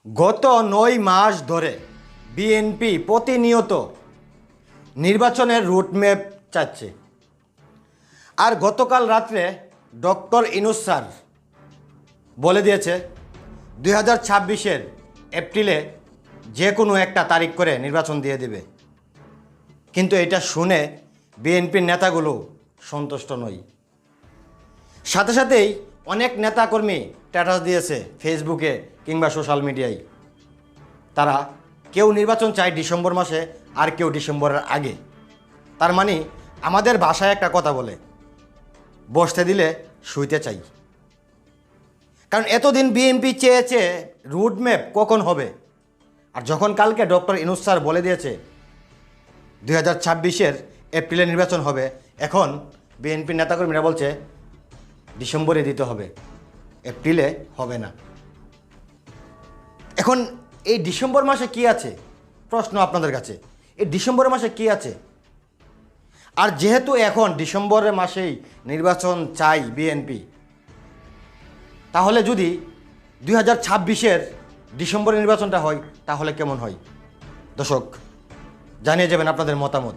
গত 9 মাস ধরে বিএনপি প্রতিনিয়ত নির্বাচনের রুটম্যাপ চাচ্ছে। আর গতকাল রাত্রে ডক্টর ইউনূস স্যার বলে দিয়েছে 2026-এর এপ্রিলে যে কোনো একটা তারিখ করে নির্বাচন দিয়ে দেবে। কিন্তু এটা শুনে বিএনপির নেতাগুলো সন্তুষ্ট নয়। সাথে সাথেই অনেক নেতাকর্মী স্ট্যাটাস দিয়েছে ফেসবুকে কিংবা সোশ্যাল মিডিয়ায়। তারা কেউ নির্বাচন চায় ডিসেম্বর মাসে, আর কেউ ডিসেম্বরের আগে। তার মানে আমাদের ভাষায় একটা কথা বলে, বসতে দিলে শুইতে চাই। কারণ এতদিন বিএনপি চেয়েছে রুটম্যাপ কখন হবে, আর যখন কালকে ডক্টর ইউনূস স্যার বলে দিয়েছে 2026-এর এপ্রিলে নির্বাচন হবে, এখন বিএনপির নেতাকর্মীরা বলছে ডিসেম্বরে দিতে হবে, এপ্রিলে হবে না। এখন এই ডিসেম্বর মাসে কি আছে? প্রশ্ন আপনাদের কাছে, এই ডিসেম্বর মাসে কি আছে? আর যেহেতু এখন ডিসেম্বরের মাসেই নির্বাচন চাই বিএনপি, তাহলে যদি 2026-এর ডিসেম্বরে নির্বাচনটা হয় তাহলে কেমন হয়? দর্শক, জানিয়ে যাবেন আপনাদের মতামত।